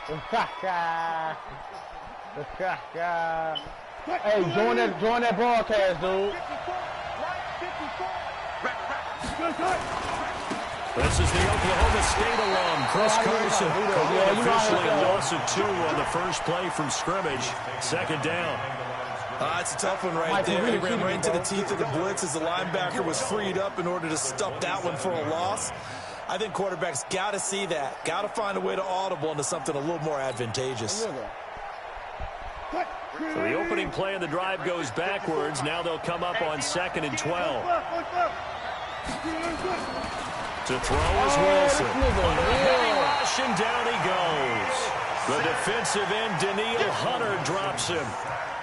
Hey, join that broadcast, dude. This is the Oklahoma State alum, Chris Carson. Officially a loss of 2 on the first play from scrimmage. Second down. It's a tough one right there. He ran right into the teeth of the blitz as the linebacker was freed up in order to stop that one for a loss. I think quarterbacks got to see that. Got to find a way to audible into something a little more advantageous. So the opening play of the drive goes backwards. Now they'll come up on 2nd and 12. To throw is Wilson. On a heavy rush, and down he goes. The defensive end, Daniil Hunter, drops him.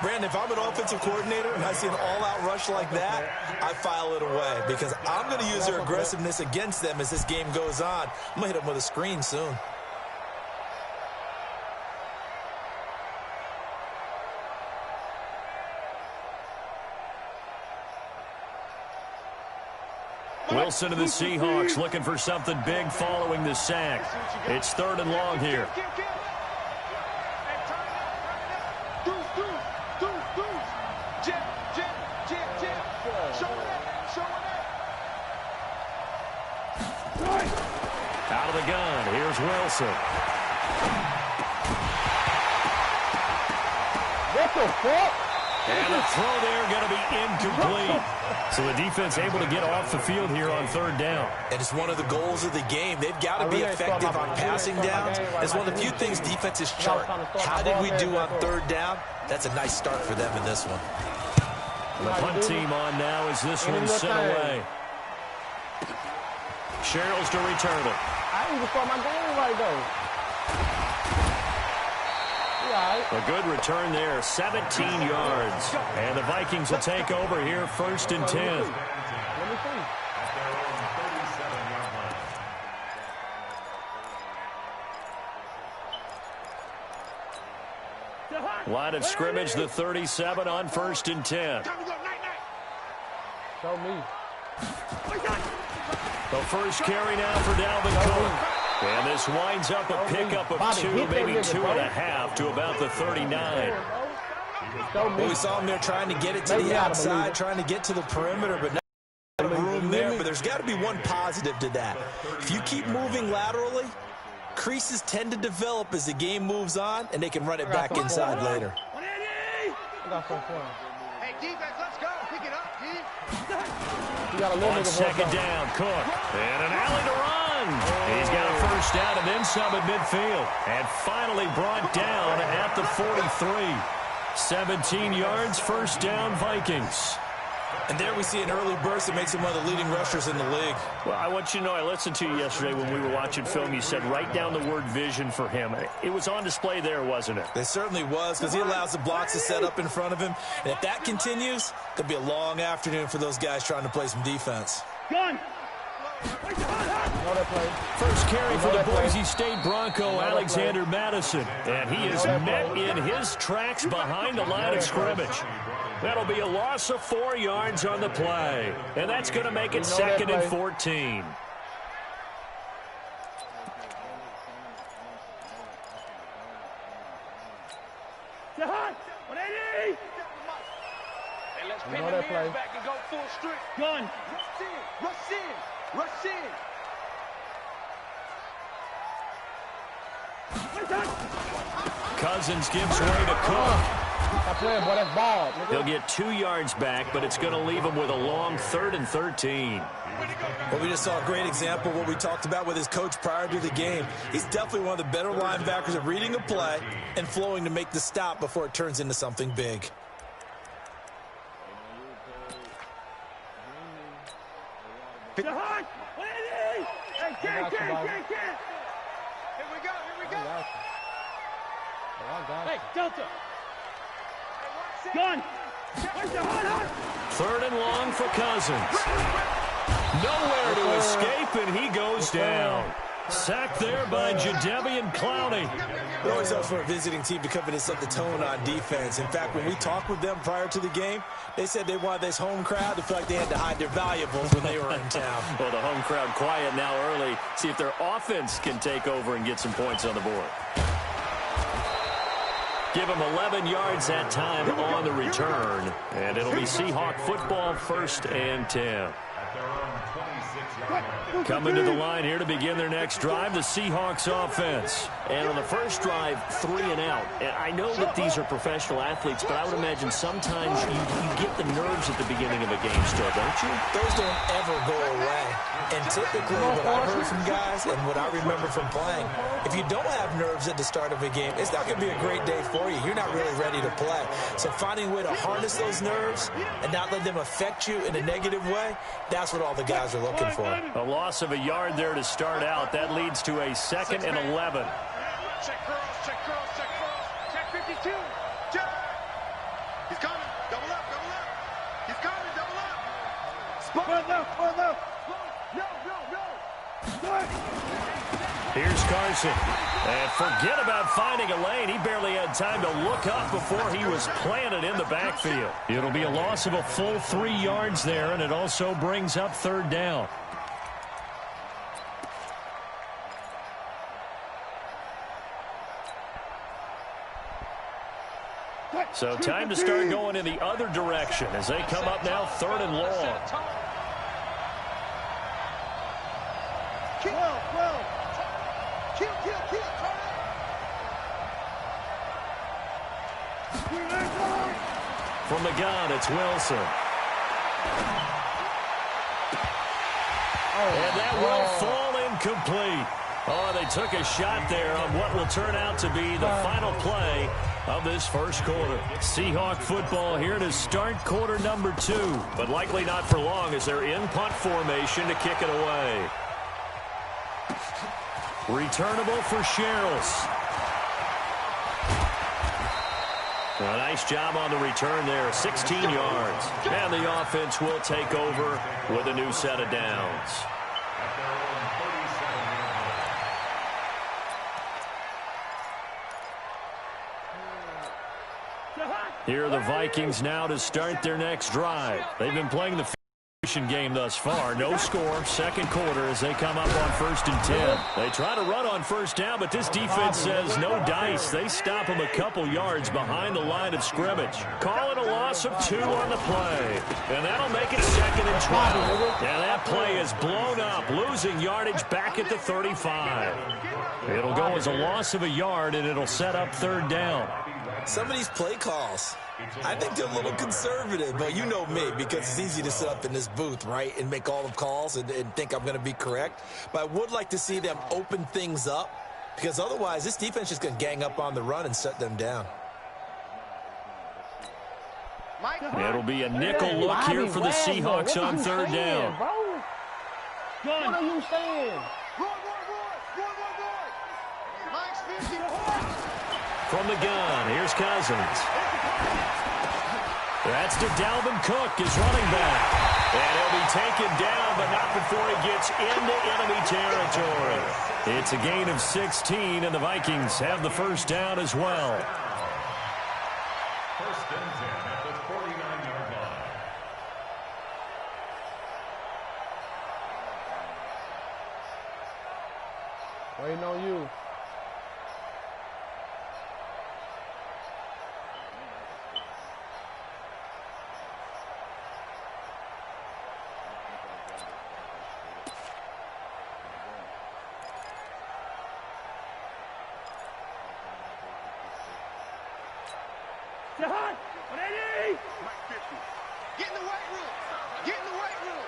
Brandon, if I'm an offensive coordinator and I see an all-out rush like that, I file it away because I'm going to use their aggressiveness against them as this game goes on. I'm going to hit them with a screen soon. Wilson of the Seahawks looking for something big following the sack. It's 3rd and long here. Out of the gun, here's Wilson. What the fuck? And the throw there going to be incomplete. So the defense able to get off the field here on 3rd down. And it's one of the goals of the game. They've got to be effective on passing downs. It's one of the few things defenses chart. How did we do on 3rd down? That's a nice start for them in this one. The punt team on now as this one's sent away. Sherrills to return it. I didn't even start my game right, though. A good return there, 17 yards. And the Vikings will take over here, 1st and 10. Let me see. Line of scrimmage, the 37 on 1st and 10. Show me. The first carry now for Dalvin Cook. And this winds up a pickup of 2, maybe 2.5 to about the 39. Well, we saw him there trying to get it to the outside, trying to get to the perimeter, but not room there. But there's got to be one positive to that. If you keep moving laterally, creases tend to develop as the game moves on, and they can run it back inside later. Hey, defense, let's go. Pick it up, D. On 2nd down, Cook. And an alley to run. He's got a first down and then some at midfield. And finally brought down at the 43. 17 yards, first down, Vikings. And there we see an early burst that makes him one of the leading rushers in the league. Well, I want you to know, I listened to you yesterday when we were watching film. You said write down the word vision for him. It was on display there, wasn't it? It certainly was, because he allows the blocks to set up in front of him. And if that continues, it'll be a long afternoon for those guys trying to play some defense. Gun. First carry for the Boise State Bronco, Alexander Madison. And he is met in his tracks behind the line of scrimmage. That'll be a loss of 4 yards on the play. And that's going to make it 2nd and 14. Hey, let's pin the mirrors back and go full strength. Gun. Rush in, rush in, rush in. Cousins gives way to Cook. Stop playing, boy. That's ball. He'll get 2 yards back, but it's going to leave him with a long 3rd and 13. Well, we just saw a great example of what we talked about with his coach prior to the game. He's definitely one of the better linebackers at reading a play and flowing to make the stop before it turns into something big. Here we go. Hey, Delta. Gun. 3rd and long for Cousins. Nowhere to escape, and he goes down. Sacked there by Jadeveon Clowney. It always helps for a visiting team to come in and set the tone on defense. In fact, when we talked with them prior to the game, they said they wanted this home crowd to feel like they had to hide their valuables when they were in town. Well, the home crowd quiet now early. See if their offense can take over and get some points on the board. Give him 11 yards that time on the return. And it'll be Seahawk football, 1st and 10. Coming to the line here to begin their next drive, the Seahawks offense. And on the first drive, 3 and out. And I know that these are professional athletes, but I would imagine sometimes you get the nerves at the beginning of a game still, don't you? Those don't ever go away. And typically what I heard from guys and what I remember from playing, if you don't have nerves at the start of a game, it's not going to be a great day for you. You're not really ready to play. So finding a way to harness those nerves and not let them affect you in a negative way, that's what all the guys are looking for. A loss of a yard there to start out. That leads to a 2nd and 11. Check girls, check girls, check girls. Check 52. Check. He's coming. Double up, double up. He's coming, double up. Spot. No. Here's Carson. And forget about finding a lane. He barely had time to look up before he was planted in the backfield. It'll be a loss of a full 3 yards there, and it also brings up 3rd down. So time to start going in the other direction as they come up now 3rd and long. From the gun, it's Wilson. And that will fall incomplete. Oh, they took a shot there on what will turn out to be the final play of this first quarter. Seahawk football here to start quarter number 2, but likely not for long as they're in punt formation to kick it away. Returnable for Sherrills. A nice job on the return there, 16 yards. And the offense will take over with a new set of downs. Here are the Vikings now to start their next drive. They've been playing the game thus far. No score, second quarter as they come up on 1st and 10. They try to run on 1st down, but this defense says no dice. They stop them a couple yards behind the line of scrimmage. Call it a loss of 2 on the play. And that'll make it 2nd and 12. And that play is blown up, losing yardage back at the 35. It'll go as a loss of a yard, and it'll set up 3rd down. Some of these play calls, I think they're a little conservative, but you know me, because it's easy to sit up in this booth, right, and make all the calls and think I'm going to be correct. But I would like to see them open things up, because otherwise this defense is going to gang up on the run and shut them down. It'll be a nickel look here for the Seahawks on 3rd down. What are you saying? From the gun, here's Cousins. That's to Dalvin Cook, his running back. And he'll be taken down, but not before he gets into enemy territory. It's a gain of 16, and the Vikings have the 1st down as well. 1st and 10 at the 49-yard line. Waiting on you. Get in the weight room. Get in the weight room.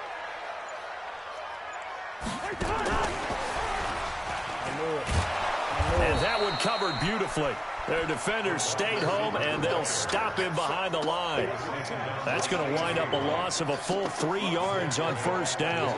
And that one covered beautifully. Their defenders stayed home, and they'll stop him behind the line. That's going to wind up a loss of a full 3 yards on 1st down.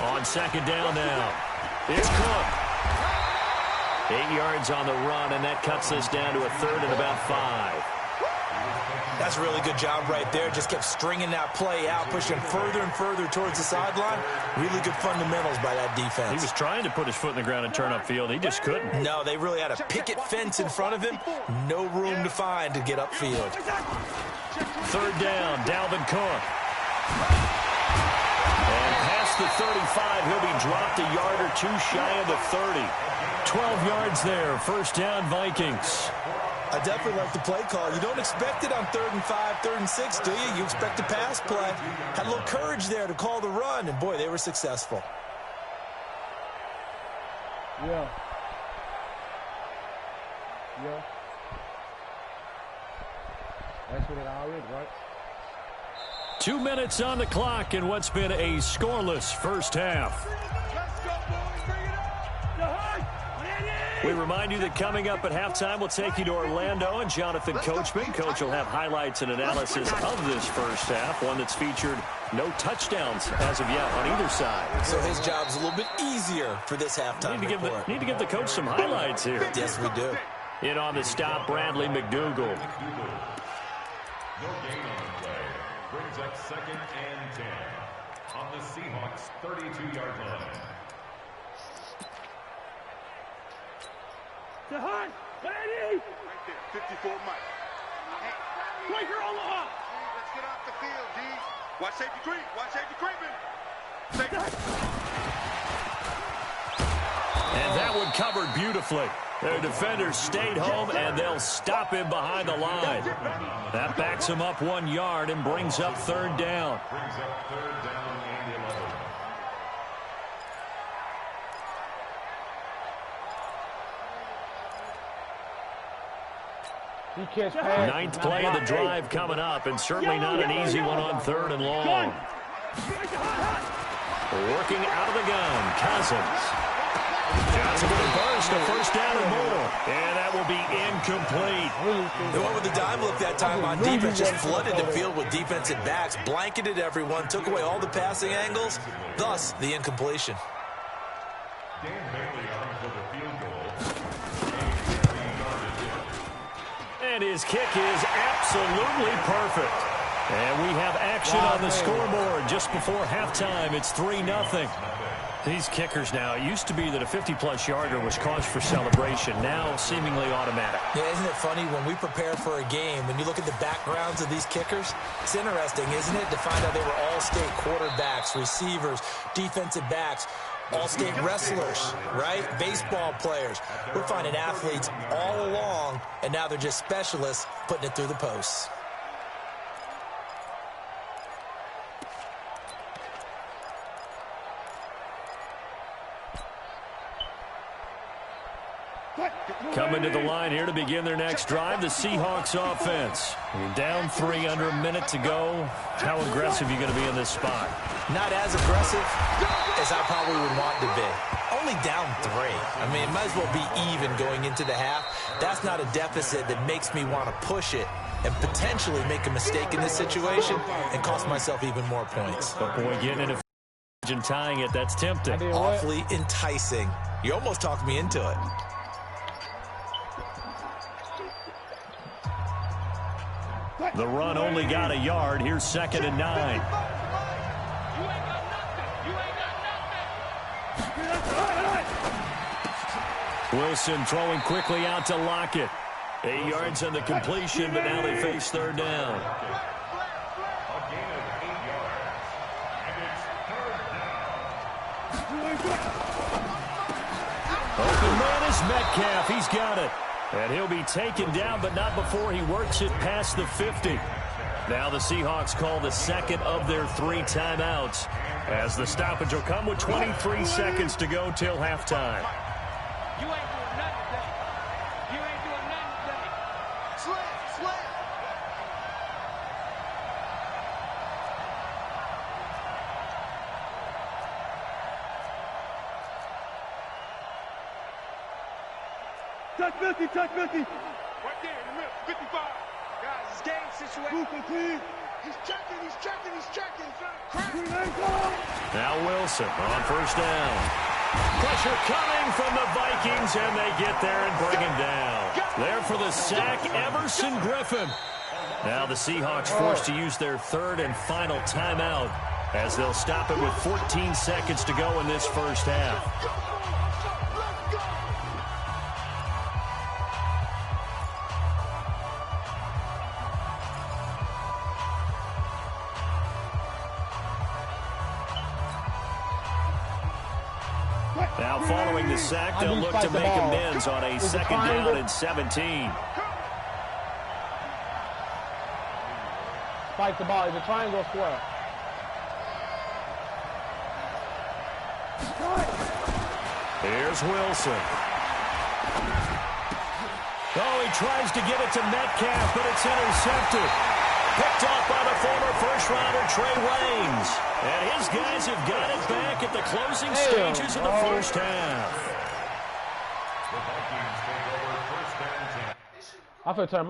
On 2nd down now. It's Cook. 8 yards on the run, and that cuts us down to a 3rd and about 5. That's a really good job right there. Just kept stringing that play out, pushing further and further towards the sideline. Really good fundamentals by that defense. He was trying to put his foot in the ground and turn upfield. He just couldn't. No, they really had a picket fence in front of him. No room to find to get upfield. Third down, Dalvin Cook. And past the 35, he'll be dropped a yard or two shy of the 30. 12 yards there, first down Vikings. I definitely like the play call. You don't expect it on 3rd and 5, 3rd and 6, do you? You expect a pass play. Had a little courage there to call the run, and boy, they were successful. Yeah. Yeah. That's what it already, right? 2 minutes on the clock in what's been a scoreless first half. We remind you that coming up at halftime, we'll take you to Orlando and Jonathan Coachman. Coach will have highlights and analysis of this first half, one that's featured no touchdowns as of yet on either side. So his job's a little bit easier for this halftime report. Need to give the coach some highlights here. Yes, we do. In on the stop, Bradley McDougal. No gain on the play. Brings up 2nd and 10 on the Seahawks' 32-yard line. Right there, 54 Mike. Breaker on the hop. Let's get off the field, D. Watch safety creep. Watch safety creeping. And that one covered beautifully. Their defenders stayed home, and they'll stop him behind the line. That backs him up 1 yard and brings up 3rd down. Brings up 3rd down and 11. Ninth play of the drive coming up, and certainly not an easy one on 3rd and long. Working out of the gun, Cousins. Johnson with a burst, a first down and more. And that will be incomplete. They went with the dime look that time on defense, just flooded the field with defensive backs, blanketed everyone, took away all the passing angles, thus the incompletion. Dan Bailey on for the field goal. And his kick is absolutely perfect. And we have action on the scoreboard just before halftime. It's 3-0. These kickers now, it used to be that a 50-plus yarder was cause for celebration. Now seemingly automatic. Yeah, isn't it funny when we prepare for a game, when you look at the backgrounds of these kickers, it's interesting, isn't it, to find out they were all-state quarterbacks, receivers, defensive backs, all-state wrestlers, right? Baseball players. We're finding athletes all along, and now they're just specialists putting it through the posts. Coming to the line here to begin their next drive, the Seahawks offense. You're down 3, under a minute to go. How aggressive are you going to be in this spot? Not as aggressive as I probably would want to be. Only down 3. I mean, it might as well be even going into the half. That's not a deficit that makes me want to push it and potentially make a mistake in this situation and cost myself even more points. But boy, getting in a and tying it, that's tempting. Awfully enticing. You almost talked me into it. The run only got a yard. Here's 2nd and 9. Wilson throwing quickly out to Lockett. 8 yards on the completion, but now they face 3rd down. Open man is Metcalf. He's got it. And he'll be taken down, but not before he works it past the 50. Now the Seahawks call the 2nd of their 3 timeouts, as the stoppage will come with 23 seconds to go till halftime. You ain't doing nothing today. You ain't doing nothing today. Slam. Touch 50. Right there in the middle. 55. Guys, it's game situation. He's checking. Now Wilson on 1st down. Pressure coming from the Vikings, and they get there and bring him down. There for the sack, Everson Griffin. Now the Seahawks forced to use their third and final timeout as they'll stop it with 14 seconds to go in this first half. Now following the sack, they'll look to make amends on a second down and 17. Spike the ball. It's a triangle square. Here's Wilson. Oh, he tries to get it to Metcalf, but it's intercepted. Picked off by the former first-rounder Trey Waynes. And his guys have got it back at the closing stages of the first half. The Vikings take over first and 10. I feel turn